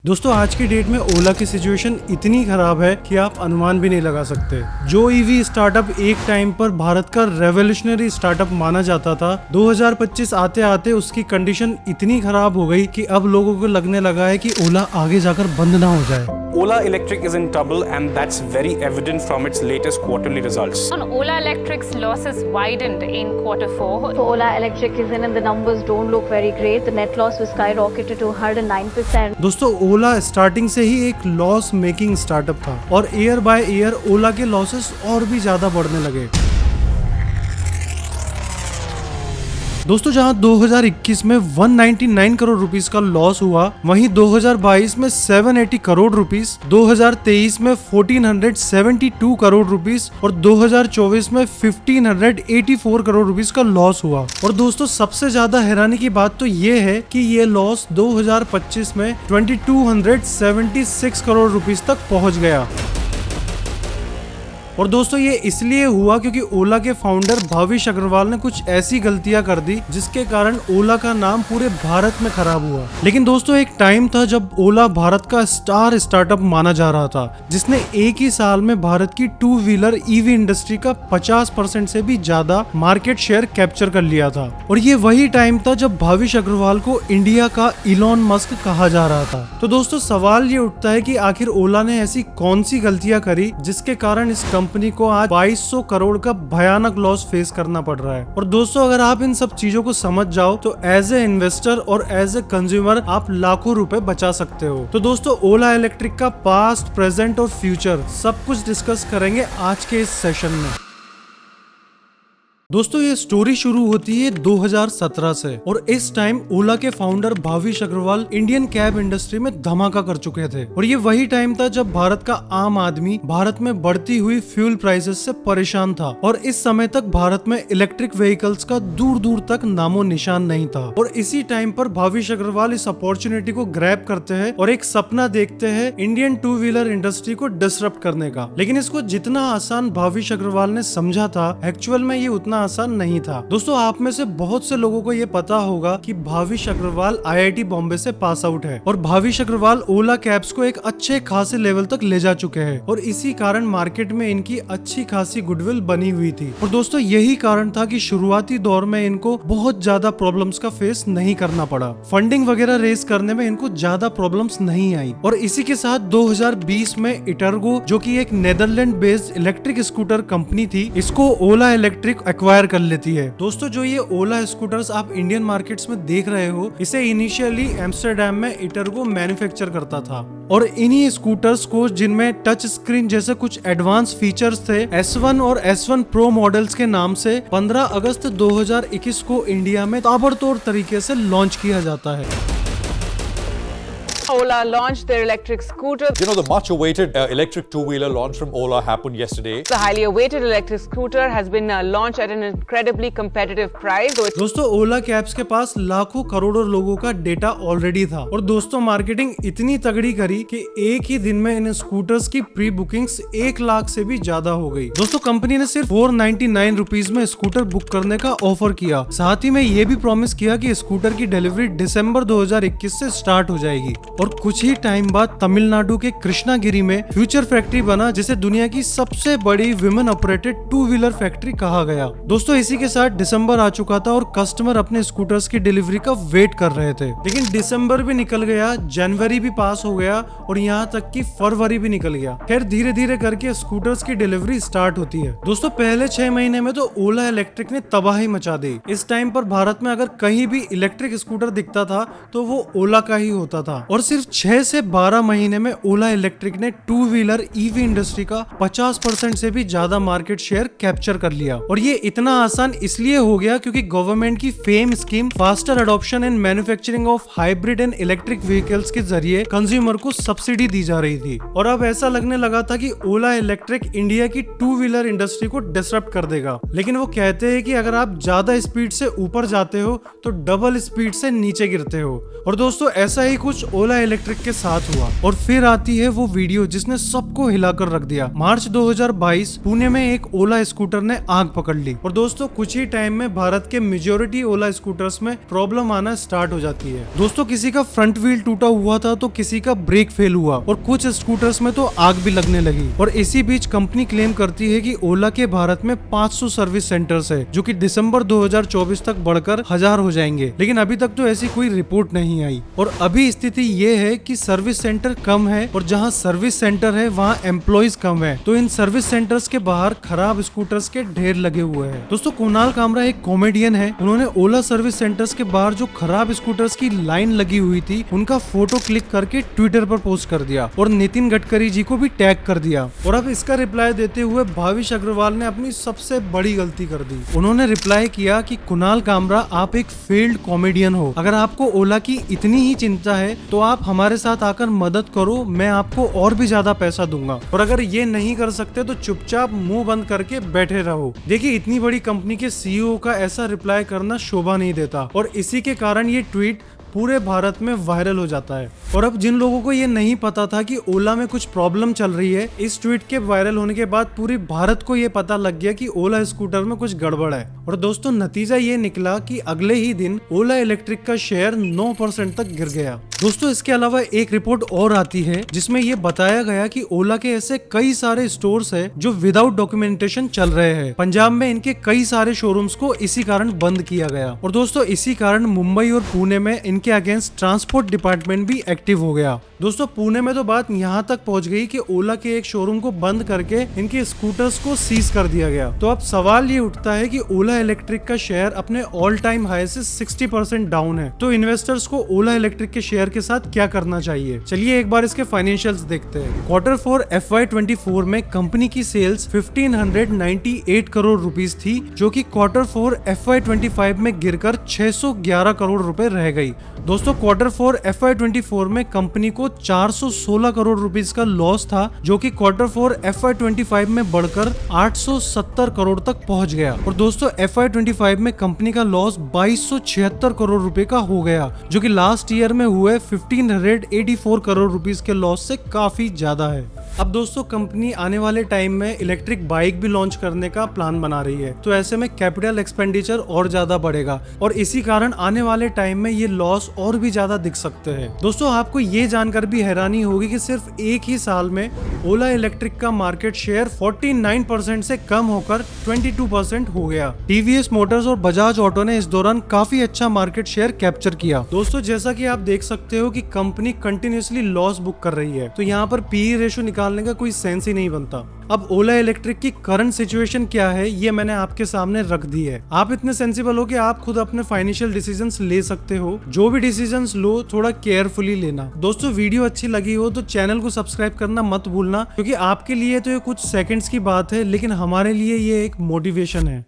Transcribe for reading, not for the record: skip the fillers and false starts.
दोस्तों आज की डेट में ओला की सिचुएशन इतनी खराब है कि आप अनुमान भी नहीं लगा सकते। जो ईवी स्टार्टअप एक टाइम पर भारत का रेवोल्यूशनरी स्टार्टअप माना जाता था, 2025 आते आते उसकी कंडीशन इतनी खराब हो गई कि अब लोगों को लगने लगा है कि ओला आगे जाकर बंद ना हो जाए। Ola Electric is in trouble, and that's very evident from its latest quarterly results. Ola Electric's losses widened in Q4. So Ola Electric is in and the numbers don't look very great. The net loss was skyrocketed to 109%. दोस्तों ओला starting से ही एक loss making startup था और year by year ओला के losses और भी ज्यादा बढ़ने लगे। दोस्तों जहां 2021 में 199 करोड़ रुपीस का लॉस हुआ, वहीं 2022 में 780 करोड़ रुपीस, 2023 में 1472 करोड़ रुपीस और 2024 में 1584 करोड़ रुपीस का लॉस हुआ। और दोस्तों सबसे ज्यादा हैरानी की बात तो ये है कि ये लॉस 2025 में 2276 करोड़ रुपीस तक पहुंच गया। और दोस्तों ये इसलिए हुआ क्योंकि ओला के फाउंडर भाविश अग्रवाल ने कुछ ऐसी गलतियां कर दी जिसके कारण ओला का नाम पूरे भारत में खराब हुआ। लेकिन दोस्तों एक टाइम था जब ओला भारत का स्टार स्टार्टअप माना जा रहा था, जिसने एक ही साल में भारत की टू व्हीलर ईवी इंडस्ट्री का 50% से भी ज्यादा मार्केट शेयर कैप्चर कर लिया था। और ये वही टाइम था जब भाविश अग्रवाल को इंडिया का इलॉन मस्क कहा जा रहा था। तो दोस्तों सवाल ये उठता है कि आखिर ओला ने ऐसी कौन सी गलतियां करी जिसके कारण इस कंपनी को आज 2200 करोड़ का भयानक लॉस फेस करना पड़ रहा है। और दोस्तों अगर आप इन सब चीजों को समझ जाओ तो एज ए इन्वेस्टर और एज ए कंज्यूमर आप लाखों रुपए बचा सकते हो। तो दोस्तों ओला इलेक्ट्रिक का पास्ट, प्रेजेंट और फ्यूचर सब कुछ डिस्कस करेंगे आज के इस सेशन में। दोस्तों ये स्टोरी शुरू होती है 2017 से और इस टाइम ओला के founder Bhavish Aggarwal Indian cab industry में धमाका कर चुके थे। और ये वही टाइम था जब भारत का आम आदमी भारत में बढ़ती हुई फ्यूल प्राइसेस से परेशान था और इस समय तक भारत में इलेक्ट्रिक व्हीकल्स का दूर दूर तक नामो निशान नहीं था। और इसी टाइम पर भाविश अग्रवाल इस अपॉर्चुनिटी को ग्रैब करते हैं और एक सपना देखते हैं इंडियन टू व्हीलर इंडस्ट्री को डिसरप्ट करने का। लेकिन इसको जितना आसान भाविश अग्रवाल ने समझा था, एक्चुअल में ये उतना आसान नहीं था। दोस्तों आप में से बहुत से लोगों को ये पता होगा कि भाविश अग्रवाल IIT बॉम्बे से पास आउट है और भाविश अग्रवाल ओला कैब्स को एक अच्छे खासे लेवल तक ले जा चुके हैं और इसी कारण मार्केट में इनकी अच्छी खासी गुडविल बनी हुई थी। और दोस्तों यही कारण था कि शुरुआती दौर में इनको बहुत ज्यादा प्रॉब्लम्स का फेस नहीं करना पड़ा। फंडिंग वगैरह रेज करने में इनको ज्यादा प्रॉब्लम्स नहीं आई। और इसी के साथ 2020 में इटर्गो, जो कि एक Netherland based electric scooter company थी, इसको ओला इलेक्ट्रिक एक्वायर कर लेती है। दोस्तों जो ये ओला स्कूटर्स आप इंडियन मार्केट्स में देख रहे हो, इसे इनिशियली एम्स्टरडेम में इटर्गो मैन्युफैक्चर करता था। और इन्हीं स्कूटर्स को, जिनमें टच स्क्रीन जैसे कुछ एडवांस फीचर्स थे, S1 और S1 Pro मॉडल्स के नाम से 15 अगस्त 2021 को इंडिया में ताबड़तोड़ तरीके से लॉन्च किया जाता है। Ola launched their electric scooter. You know, the much awaited electric two-wheeler launch from Ola happened yesterday. The highly awaited electric scooter has been launched at an incredibly competitive price. दोस्तों ओला cabs के पास लाखों करोड़ों लोगों का data already था और दोस्तों marketing इतनी तगड़ी करी कि एक ही दिन में इन स्कूटर्स की प्री बुकिंग्स 1 लाख से भी ज्यादा हो गई। दोस्तों कंपनी ने सिर्फ 499 रुपीज में स्कूटर बुक करने का ऑफर किया। साथ ही में ये भी प्रॉमिस किया कि स्कूटर की डिलीवरी दिसंबर 2021 से स्टार्ट हो जाएगी। और कुछ ही टाइम बाद तमिलनाडु के कृष्णागिरी में फ्यूचर फैक्ट्री बना, जिसे दुनिया की सबसे बड़ी women operated two wheeler factory कहा गया। दोस्तों इसी के साथ दिसंबर आ चुका था और कस्टमर अपने स्कूटर्स की डिलीवरी का वेट कर रहे थे। लेकिन दिसंबर भी निकल गया, जनवरी भी पास हो गया और यहाँ तक कि फरवरी भी निकल गया। खैर धीरे धीरे करके स्कूटर्स की डिलीवरी स्टार्ट होती है। दोस्तों पहले 6 महीने में तो ओला इलेक्ट्रिक ने तबाही मचा दी। इस टाइम पर भारत में अगर कहीं भी इलेक्ट्रिक स्कूटर दिखता था तो वो ओला का ही होता था। और सिर्फ 6 से 12 महीने में ओला इलेक्ट्रिक ने टू व्हीलर ईवी इंडस्ट्री का 50% से भी ज्यादा मार्केट शेयर कैप्चर कर लिया। और ये इतना आसान इसलिए हो गया क्योंकि गवर्नमेंट की fame scheme faster adoption and manufacturing of hybrid and electric vehicles के जरिए कंज्यूमर को सब्सिडी दी जा रही थी। और अब ऐसा लगने लगा था कि ओला इलेक्ट्रिक इंडिया की टू व्हीलर इंडस्ट्री को डिसरप्ट कर देगा। लेकिन वो कहते हैं कि अगर आप ज्यादा स्पीड से ऊपर जाते हो तो डबल स्पीड से नीचे गिरते हो। और दोस्तों ऐसा ही कुछ ओला इलेक्ट्रिक के साथ हुआ। और फिर आती है वो वीडियो जिसने सबको हिलाकर रख दिया। मार्च 2022 पुणे में एक ओला स्कूटर ने आग पकड़ ली और दोस्तों कुछ ही टाइम में भारत के मेजोरिटी ओला स्कूटर्स में प्रॉब्लम आना स्टार्ट हो जाती है। दोस्तों किसी का फ्रंट व्हील टूटा हुआ था तो किसी का ब्रेक फेल हुआ और कुछ स्कूटर्स में तो आग भी लगने लगी। और इसी बीच कंपनी क्लेम करती है कि ओला के भारत में 500 सर्विस सेंटर्स है जो कि दिसंबर 2024 तक बढ़कर 1000 हो जाएंगे, लेकिन अभी तक तो ऐसी कोई रिपोर्ट नहीं आई। और अभी स्थिति ये है कि सर्विस सेंटर कम है और जहां सर्विस सेंटर है वहां एम्प्लॉइज कम है, तो इन सर्विस सेंटर्स के बाहर खराब स्कूटर्स के ढेर लगे हुए हैं। दोस्तों कुणाल कामरा एक कॉमेडियन है, उन्होंने ओला सर्विस सेंटर्स के बाहर जो खराब स्कूटर्स की लाइन लगी हुई थी उनका फोटो क्लिक करके ट्विटर पर पोस्ट कर दिया और नितिन गडकरी जी को भी टैग कर दिया। और अब इसका रिप्लाई देते हुए भाविश अग्रवाल ने अपनी सबसे बड़ी गलती कर दी। उन्होंने रिप्लाई किया कि कुणाल कामरा आप एक फेल्ड कॉमेडियन हो, अगर आपको ओला की इतनी ही चिंता है तो आप हमारे साथ आकर मदद करो, मैं आपको और भी ज्यादा पैसा दूंगा, और अगर ये नहीं कर सकते तो चुपचाप मुंह बंद करके बैठे रहो। देखिए इतनी बड़ी कंपनी के सीईओ का ऐसा रिप्लाई करना शोभा नहीं देता और इसी के कारण ये ट्वीट पूरे भारत में वायरल हो जाता है। और अब जिन लोगों को ये नहीं पता था कि ओला में कुछ प्रॉब्लम चल रही है, इस ट्वीट के वायरल होने के बाद पूरे भारत को ये पता लग गया कि ओला स्कूटर में कुछ गड़बड़ है। और दोस्तों नतीजा ये निकला कि अगले ही दिन ओला इलेक्ट्रिक का शेयर 9% तक गिर गया। दोस्तों इसके अलावा एक रिपोर्ट और आती है जिसमें ये बताया गया कि ओला के ऐसे कई सारे स्टोर्स है जो विदाउट डॉक्यूमेंटेशन चल रहे हैं। पंजाब में इनके कई सारे शोरूम्स को इसी कारण बंद किया गया। और दोस्तों इसी कारण मुंबई और पुणे में इनके अगेंस्ट ट्रांसपोर्ट डिपार्टमेंट भी एक्टिव हो गया। दोस्तों पुणे में तो बात यहाँ तक पहुँच गई कि ओला के एक शोरूम को बंद करके इनके स्कूटर्स को सीज कर दिया गया। तो अब सवाल ये उठता है कि ओला इलेक्ट्रिक का शेयर अपने ऑल टाइम हाई से 60% डाउन है, तो इन्वेस्टर्स को ओला इलेक्ट्रिक के शेयर के साथ क्या करना चाहिए। चलिए एक बार इसके फाइनेंशियल्स देखते हैं। Q4 FY24 में कंपनी की सेल्स 1598 करोड़ रुपीस थी, जो कि Q4 FY25 में गिरकर 611 करोड़ रुपए रह गई। दोस्तों Q4 FY24 में कंपनी को 416 करोड़ रुपीस का लॉस था, जो कि Q4 FY25 में बढ़कर 870 करोड़ तक पहुंच गया। और दोस्तों FY25 में कंपनी का लॉस 2276 करोड़ रुपए का हो गया, जो कि लास्ट ईयर में हुए 1584 करोड़ रुपीस के लॉस से काफी ज्यादा है। अब दोस्तों कंपनी आने वाले टाइम में इलेक्ट्रिक बाइक भी लॉन्च करने का प्लान बना रही है, तो ऐसे में कैपिटल एक्सपेंडिचर और ज्यादा बढ़ेगा और इसी कारण आने वाले टाइम में ये लॉस और भी ज्यादा दिख सकते हैं। दोस्तों आपको ये जानकर भी हैरानी होगी कि सिर्फ एक ही साल में ओला इलेक्ट्रिक का मार्केट शेयर 49% से कम होकर 22% हो गया। टीवीएस मोटर्स और बजाज ऑटो ने इस दौरान काफी अच्छा मार्केट शेयर कैप्चर किया। दोस्तों जैसा कि आप देख सकते हो कि कंपनी कंटिन्यूअसली लॉस बुक कर रही है, तो यहाँ पर पीई रेशो निकालने का कोई सेंस ही नहीं बनता। अब ओला इलेक्ट्रिक की करंट सिचुएशन क्या है ये मैंने आपके सामने रख दी है। आप इतने सेंसिबल हो कि आप खुद अपने फाइनेंशियल डिसीजंस ले सकते हो। जो भी डिसीजंस लो थोड़ा केयरफुली लेना। दोस्तों वीडियो अच्छी लगी हो तो चैनल को सब्सक्राइब करना मत भूलना, क्योंकि आपके लिए तो ये कुछ सेकंड्स की बात है, लेकिन हमारे लिए ये एक मोटिवेशन है।